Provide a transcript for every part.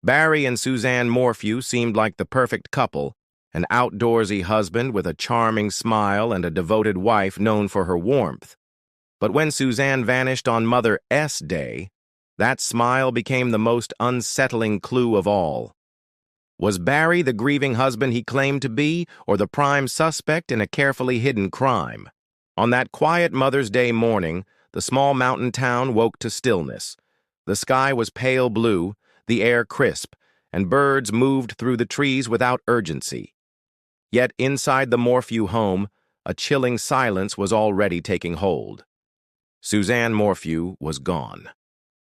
Barry and Suzanne Morphew seemed like the perfect couple, an outdoorsy husband with a charming smile and a devoted wife known for her warmth. But when Suzanne vanished on Mother S Day, that smile became the most unsettling clue of all. Was Barry the grieving husband he claimed to be, or the prime suspect in a carefully hidden crime? On that quiet Mother's Day morning, the small mountain town woke to stillness. The sky was pale blue, the air crisp, and birds moved through the trees without urgency. Yet inside the Morphew home, a chilling silence was already taking hold. Suzanne Morphew was gone.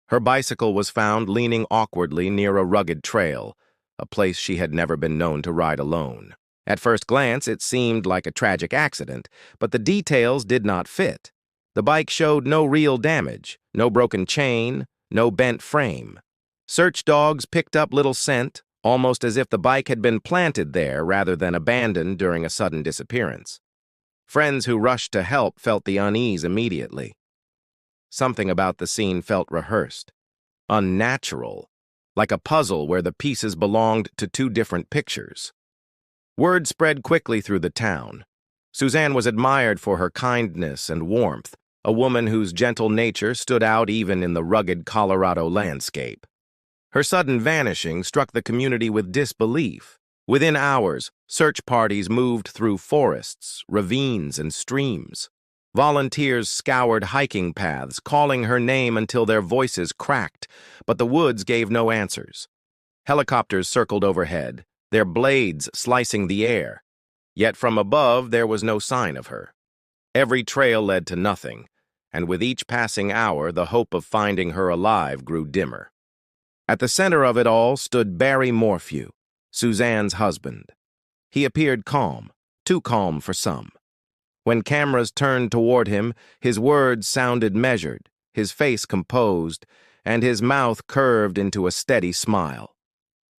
Her bicycle was found leaning awkwardly near a rugged trail, a place she had never been known to ride alone. At first glance, it seemed like a tragic accident, but the details did not fit. The bike showed no real damage, no broken chain, no bent frame. Search dogs picked up little scent, almost as if the bike had been planted there rather than abandoned during a sudden disappearance. Friends who rushed to help felt the unease immediately. Something about the scene felt rehearsed, unnatural, like a puzzle where the pieces belonged to two different pictures. Word spread quickly through the town. Suzanne was admired for her kindness and warmth, a woman whose gentle nature stood out even in the rugged Colorado landscape. Her sudden vanishing struck the community with disbelief. Within hours, search parties moved through forests, ravines, and streams. Volunteers scoured hiking paths, calling her name until their voices cracked, but the woods gave no answers. Helicopters circled overhead, their blades slicing the air. Yet from above there was no sign of her. Every trail led to nothing, and with each passing hour the hope of finding her alive grew dimmer. At the center of it all stood Barry Morphew, Suzanne's husband. He appeared calm, too calm for some. When cameras turned toward him, his words sounded measured, his face composed, and his mouth curved into a steady smile.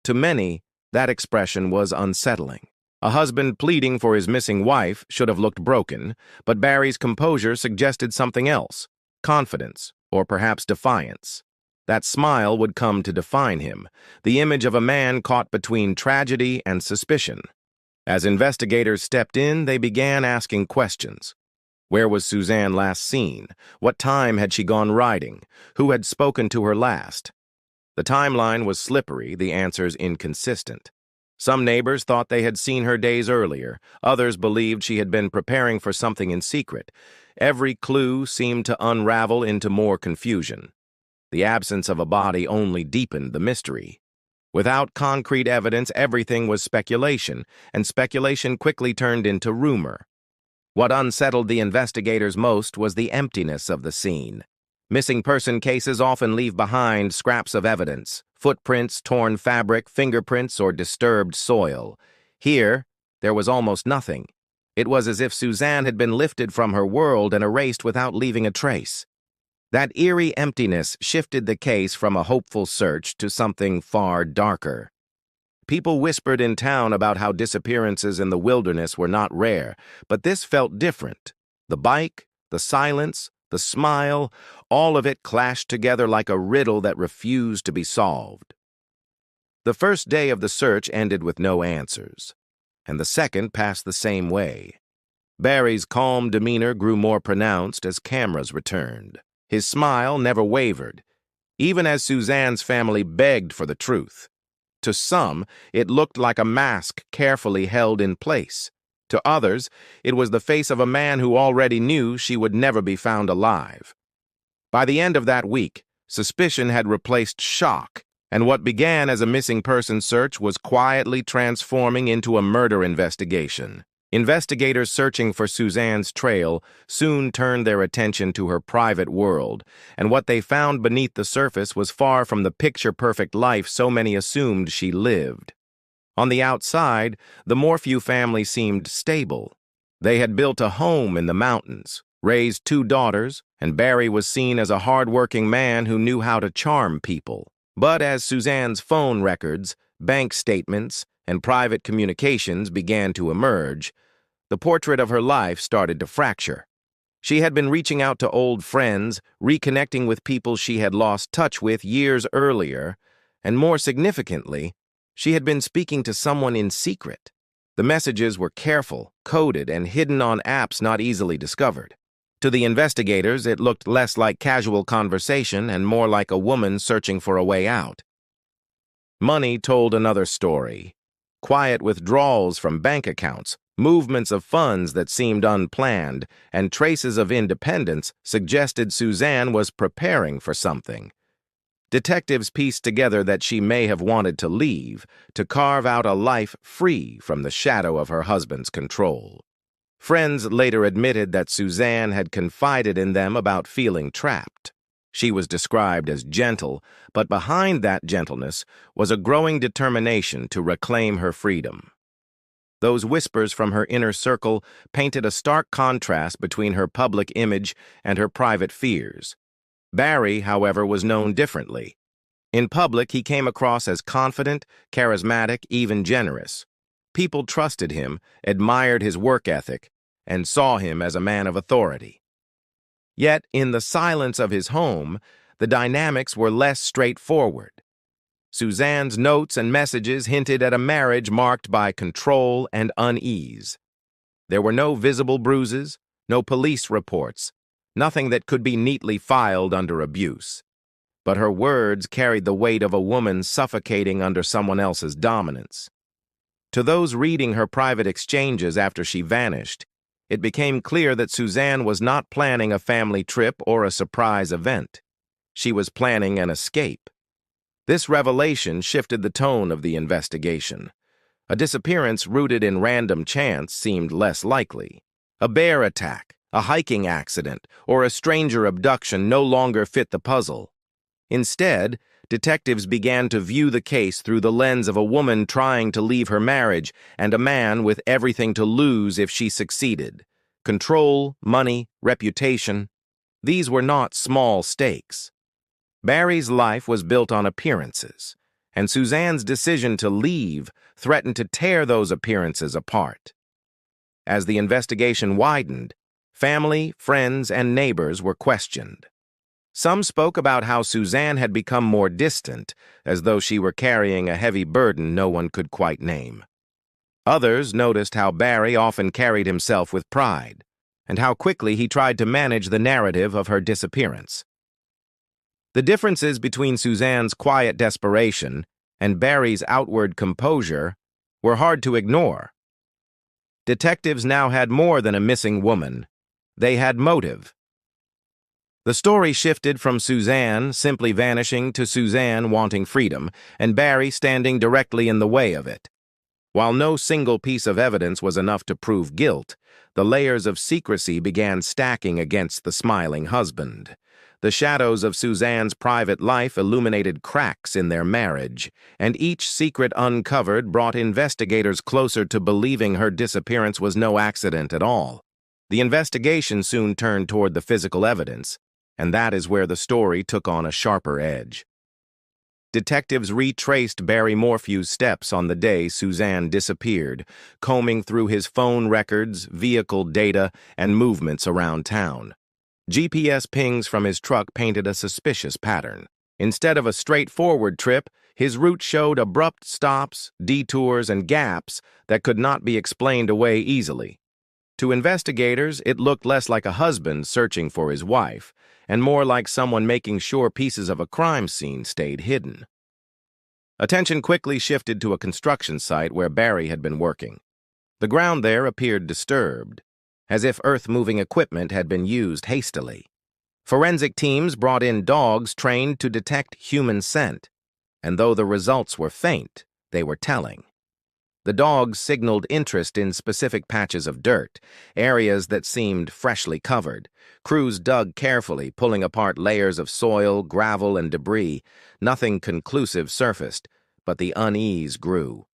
To many, that expression was unsettling. A husband pleading for his missing wife should have looked broken, but Barry's composure suggested something else, confidence, or perhaps defiance. That smile would come to define him, the image of a man caught between tragedy and suspicion. As investigators stepped in, they began asking questions. Where was Suzanne last seen? What time had she gone riding? Who had spoken to her last? The timeline was slippery, the answers inconsistent. Some neighbors thought they had seen her days earlier. Others believed she had been preparing for something in secret. Every clue seemed to unravel into more confusion. The absence of a body only deepened the mystery. Without concrete evidence, everything was speculation, and speculation quickly turned into rumor. What unsettled the investigators most was the emptiness of the scene. Missing person cases often leave behind scraps of evidence, footprints, torn fabric, fingerprints, or disturbed soil. Here, there was almost nothing. It was as if Suzanne had been lifted from her world and erased without leaving a trace. That eerie emptiness shifted the case from a hopeful search to something far darker. People whispered in town about how disappearances in the wilderness were not rare, but this felt different. The bike, the silence, the smile, all of it clashed together like a riddle that refused to be solved. The first day of the search ended with no answers, and the second passed the same way. Barry's calm demeanor grew more pronounced as cameras returned. His smile never wavered, even as Suzanne's family begged for the truth. To some, it looked like a mask carefully held in place. To others, it was the face of a man who already knew she would never be found alive. By the end of that week, suspicion had replaced shock, and what began as a missing person search was quietly transforming into a murder investigation. Investigators searching for Suzanne's trail soon turned their attention to her private world, and what they found beneath the surface was far from the picture-perfect life so many assumed she lived. On the outside, the Morphew family seemed stable. They had built a home in the mountains, raised 2 daughters, and Barry was seen as a hard-working man who knew how to charm people. But as Suzanne's phone records, bank statements, and private communications began to emerge, the portrait of her life started to fracture. She had been reaching out to old friends, reconnecting with people she had lost touch with years earlier, And more significantly, she had been speaking to someone in secret. The messages were careful, coded, and hidden on apps not easily discovered. To the investigators, it looked less like casual conversation and more like a woman searching for a way out. Money told another story. Quiet withdrawals from bank accounts, movements of funds that seemed unplanned, and traces of independence suggested Suzanne was preparing for something. Detectives pieced together that she may have wanted to leave, to carve out a life free from the shadow of her husband's control. Friends later admitted that Suzanne had confided in them about feeling trapped. She was described as gentle, but behind that gentleness was a growing determination to reclaim her freedom. Those whispers from her inner circle painted a stark contrast between her public image and her private fears. Barry, however, was known differently. In public, he came across as confident, charismatic, even generous. People trusted him, admired his work ethic, and saw him as a man of authority. Yet, in the silence of his home, the dynamics were less straightforward. Suzanne's notes and messages hinted at a marriage marked by control and unease. There were no visible bruises, no police reports, nothing that could be neatly filed under abuse. But her words carried the weight of a woman suffocating under someone else's dominance. To those reading her private exchanges after she vanished, it became clear that Suzanne was not planning a family trip or a surprise event. She was planning an escape. This revelation shifted the tone of the investigation. A disappearance rooted in random chance seemed less likely. A bear attack, a hiking accident, or a stranger abduction no longer fit the puzzle. Instead, detectives began to view the case through the lens of a woman trying to leave her marriage and a man with everything to lose if she succeeded. Control, money, reputation. These were not small stakes. Barry's life was built on appearances, and Suzanne's decision to leave threatened to tear those appearances apart. As the investigation widened, family, friends, and neighbors were questioned. Some spoke about how Suzanne had become more distant, as though she were carrying a heavy burden no one could quite name. Others noticed how Barry often carried himself with pride, and how quickly he tried to manage the narrative of her disappearance. The differences between Suzanne's quiet desperation and Barry's outward composure were hard to ignore. Detectives now had more than a missing woman. They had motive. The story shifted from Suzanne simply vanishing to Suzanne wanting freedom, and Barry standing directly in the way of it. While no single piece of evidence was enough to prove guilt, the layers of secrecy began stacking against the smiling husband. The shadows of Suzanne's private life illuminated cracks in their marriage, and each secret uncovered brought investigators closer to believing her disappearance was no accident at all. The investigation soon turned toward the physical evidence, and that is where the story took on a sharper edge. Detectives retraced Barry Morphew's steps on the day Suzanne disappeared, combing through his phone records, vehicle data, and movements around town. GPS pings from his truck painted a suspicious pattern. Instead of a straightforward trip, his route showed abrupt stops, detours, and gaps that could not be explained away easily. To investigators, it looked less like a husband searching for his wife, and more like someone making sure pieces of a crime scene stayed hidden. Attention quickly shifted to a construction site where Barry had been working. The ground there appeared disturbed, as if earth-moving equipment had been used hastily. Forensic teams brought in dogs trained to detect human scent, and though the results were faint, they were telling. The dogs signaled interest in specific patches of dirt, areas that seemed freshly covered. Crews dug carefully, pulling apart layers of soil, gravel, and debris. Nothing conclusive surfaced, but the unease grew.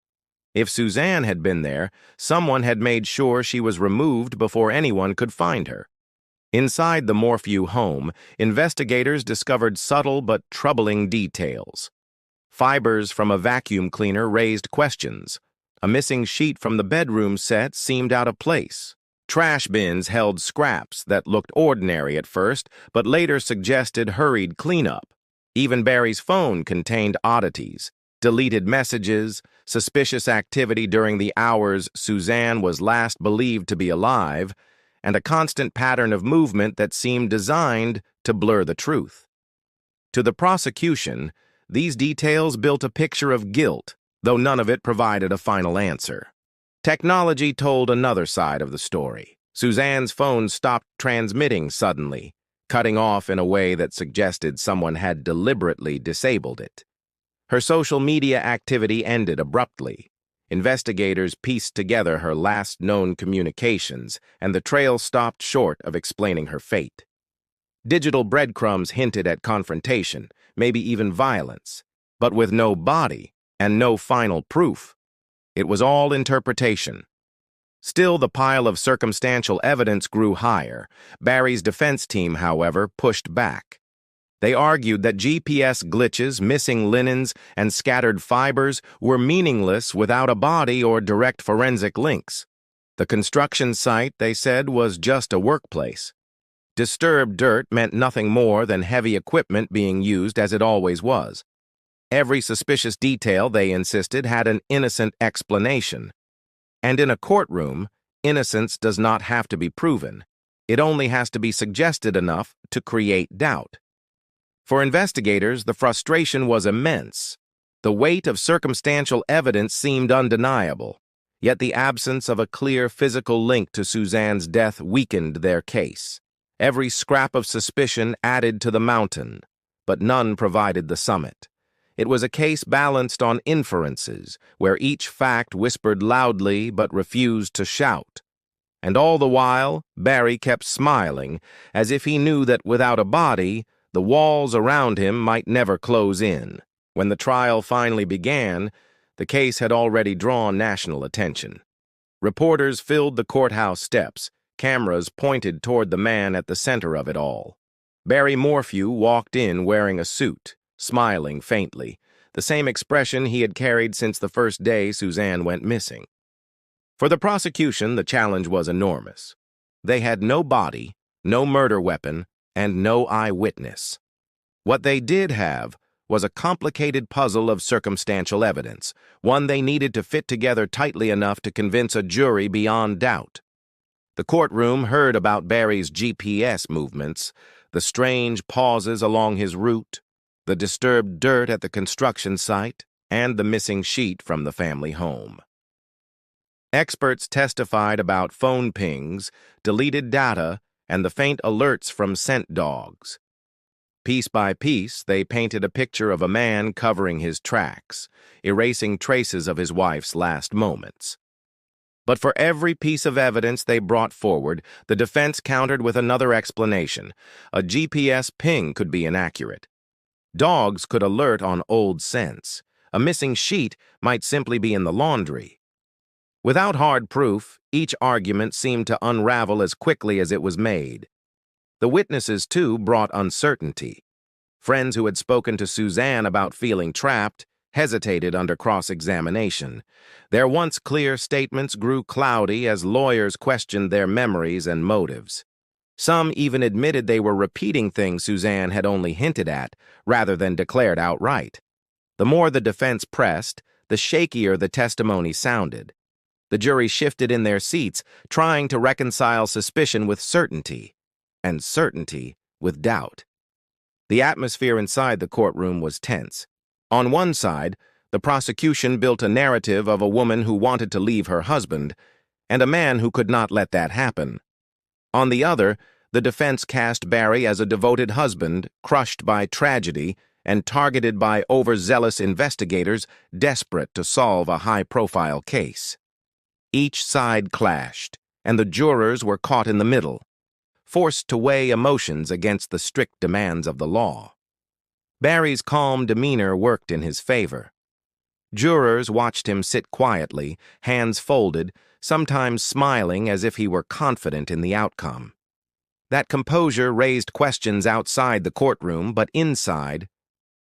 If Suzanne had been there, someone had made sure she was removed before anyone could find her. Inside the Morphew home, investigators discovered subtle but troubling details. Fibers from a vacuum cleaner raised questions. A missing sheet from the bedroom set seemed out of place. Trash bins held scraps that looked ordinary at first, but later suggested hurried cleanup. Even Barry's phone contained oddities, deleted messages, suspicious activity during the hours Suzanne was last believed to be alive, and a constant pattern of movement that seemed designed to blur the truth. To the prosecution, these details built a picture of guilt, though none of it provided a final answer. Technology told another side of the story. Suzanne's phone stopped transmitting suddenly, cutting off in a way that suggested someone had deliberately disabled it. Her social media activity ended abruptly. Investigators pieced together her last known communications, and the trail stopped short of explaining her fate. Digital breadcrumbs hinted at confrontation, maybe even violence, but with no body and no final proof. It was all interpretation. Still, the pile of circumstantial evidence grew higher. Barry's defense team, however, pushed back. They argued that GPS glitches, missing linens, and scattered fibers were meaningless without a body or direct forensic links. The construction site, they said, was just a workplace. Disturbed dirt meant nothing more than heavy equipment being used as it always was. Every suspicious detail, they insisted, had an innocent explanation. And in a courtroom, innocence does not have to be proven. It only has to be suggested enough to create doubt. For investigators, the frustration was immense. The weight of circumstantial evidence seemed undeniable, yet the absence of a clear physical link to Suzanne's death weakened their case. Every scrap of suspicion added to the mountain, but none provided the summit. It was a case balanced on inferences, where each fact whispered loudly but refused to shout. And all the while, Barry kept smiling, as if he knew that without a body, the walls around him might never close in. When the trial finally began, the case had already drawn national attention. Reporters filled the courthouse steps, cameras pointed toward the man at the center of it all. Barry Morphew walked in wearing a suit, smiling faintly, the same expression he had carried since the first day Suzanne went missing. For the prosecution, the challenge was enormous. They had no body, no murder weapon, and no eyewitness. What they did have was a complicated puzzle of circumstantial evidence, one they needed to fit together tightly enough to convince a jury beyond doubt. The courtroom heard about Barry's GPS movements, the strange pauses along his route, the disturbed dirt at the construction site, and the missing sheet from the family home. Experts testified about phone pings, deleted data, and the faint alerts from scent dogs. Piece by piece, they painted a picture of a man covering his tracks, erasing traces of his wife's last moments. But for every piece of evidence they brought forward, the defense countered with another explanation. A GPS ping could be inaccurate. Dogs could alert on old scents. A missing sheet might simply be in the laundry. Without hard proof, each argument seemed to unravel as quickly as it was made. The witnesses, too, brought uncertainty. Friends who had spoken to Suzanne about feeling trapped hesitated under cross-examination. Their once clear statements grew cloudy as lawyers questioned their memories and motives. Some even admitted they were repeating things Suzanne had only hinted at, rather than declared outright. The more the defense pressed, the shakier the testimony sounded. The jury shifted in their seats, trying to reconcile suspicion with certainty, and certainty with doubt. The atmosphere inside the courtroom was tense. On one side, the prosecution built a narrative of a woman who wanted to leave her husband, and a man who could not let that happen. On the other, the defense cast Barry as a devoted husband, crushed by tragedy and targeted by overzealous investigators desperate to solve a high-profile case. Each side clashed, and the jurors were caught in the middle, forced to weigh emotions against the strict demands of the law. Barry's calm demeanor worked in his favor. Jurors watched him sit quietly, hands folded, sometimes smiling as if he were confident in the outcome. That composure raised questions outside the courtroom, but inside,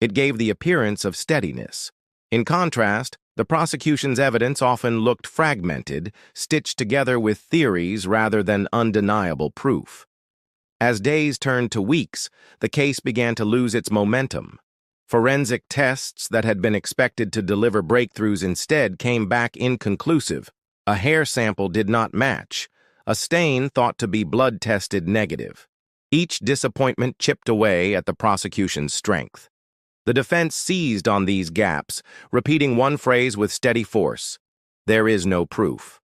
it gave the appearance of steadiness. In contrast, the prosecution's evidence often looked fragmented, stitched together with theories rather than undeniable proof. As days turned to weeks, the case began to lose its momentum. Forensic tests that had been expected to deliver breakthroughs instead came back inconclusive. A hair sample did not match. A stain thought to be blood tested negative. Each disappointment chipped away at the prosecution's strength. The defense seized on these gaps, repeating one phrase with steady force: "There is no proof."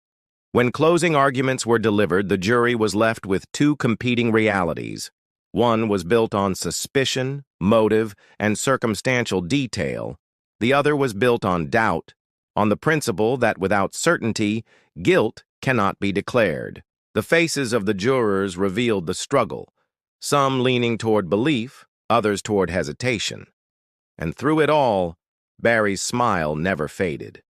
When closing arguments were delivered, the jury was left with two competing realities. One was built on suspicion, motive, and circumstantial detail. The other was built on doubt, on the principle that without certainty, guilt cannot be declared. The faces of the jurors revealed the struggle, some leaning toward belief, others toward hesitation. And through it all, Barry's smile never faded,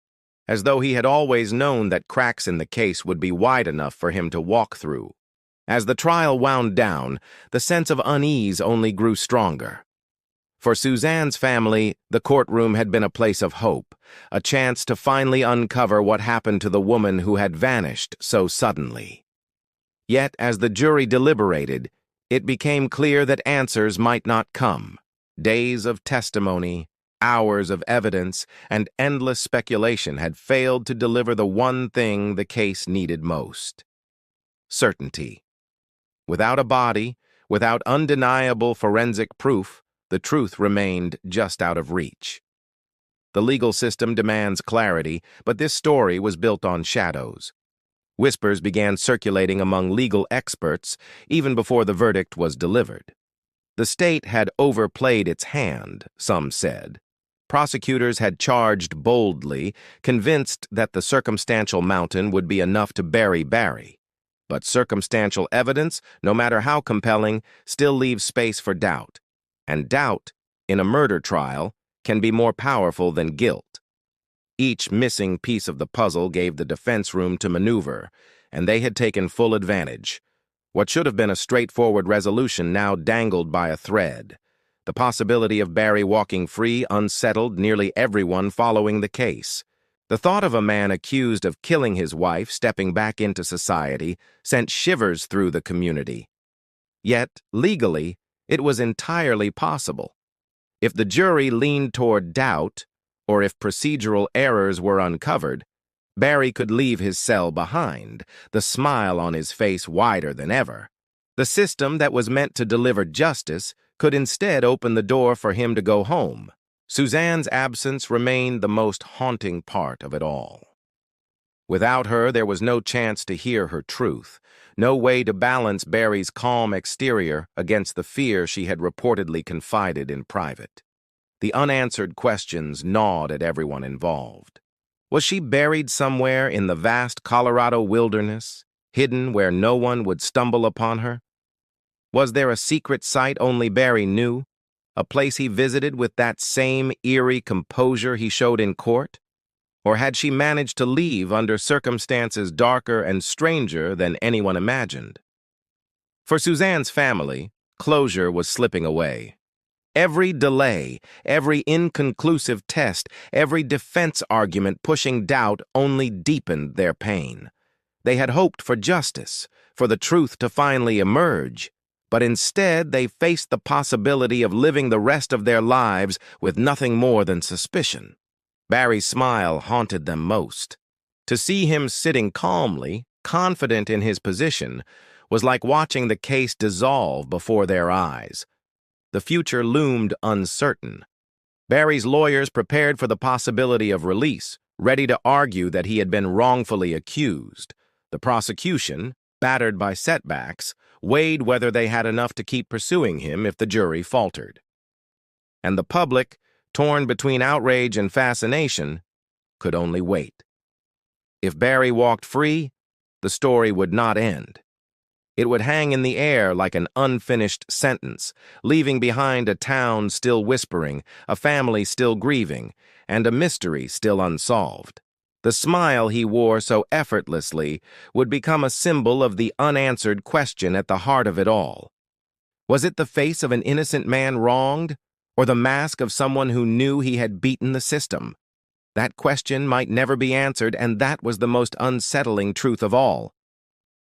as though he had always known that cracks in the case would be wide enough for him to walk through. As the trial wound down, the sense of unease only grew stronger. For Suzanne's family, the courtroom had been a place of hope, a chance to finally uncover what happened to the woman who had vanished so suddenly. Yet, as the jury deliberated, it became clear that answers might not come. Days of testimony, hours of evidence, and endless speculation had failed to deliver the one thing the case needed most: certainty. Without a body, without undeniable forensic proof, the truth remained just out of reach. The legal system demands clarity, but this story was built on shadows. Whispers began circulating among legal experts even before the verdict was delivered. The state had overplayed its hand, some said. Prosecutors had charged boldly, convinced that the circumstantial mountain would be enough to bury Barry. But circumstantial evidence, no matter how compelling, still leaves space for doubt. And doubt, in a murder trial, can be more powerful than guilt. Each missing piece of the puzzle gave the defense room to maneuver, and they had taken full advantage. What should have been a straightforward resolution now dangled by a thread. The possibility of Barry walking free unsettled nearly everyone following the case. The thought of a man accused of killing his wife stepping back into society sent shivers through the community. Yet, legally, it was entirely possible. If the jury leaned toward doubt, or if procedural errors were uncovered, Barry could leave his cell behind, the smile on his face wider than ever. The system that was meant to deliver justice could instead open the door for him to go home. Suzanne's absence remained the most haunting part of it all. Without her, there was no chance to hear her truth, no way to balance Barry's calm exterior against the fear she had reportedly confided in private. The unanswered questions gnawed at everyone involved. Was she buried somewhere in the vast Colorado wilderness, hidden where no one would stumble upon her? Was there a secret site only Barry knew, a place he visited with that same eerie composure he showed in court? Or had she managed to leave under circumstances darker and stranger than anyone imagined? For Suzanne's family, closure was slipping away. Every delay, every inconclusive test, every defense argument pushing doubt only deepened their pain. They had hoped for justice, for the truth to finally emerge, but instead they faced the possibility of living the rest of their lives with nothing more than suspicion. Barry's smile haunted them most. To see him sitting calmly, confident in his position, was like watching the case dissolve before their eyes. The future loomed uncertain. Barry's lawyers prepared for the possibility of release, ready to argue that he had been wrongfully accused. The prosecution, battered by setbacks, weighed whether they had enough to keep pursuing him if the jury faltered. And the public, torn between outrage and fascination, could only wait. If Barry walked free, the story would not end. It would hang in the air like an unfinished sentence, leaving behind a town still whispering, a family still grieving, and a mystery still unsolved. The smile he wore so effortlessly would become a symbol of the unanswered question at the heart of it all. Was it the face of an innocent man wronged, or the mask of someone who knew he had beaten the system? That question might never be answered, and that was the most unsettling truth of all.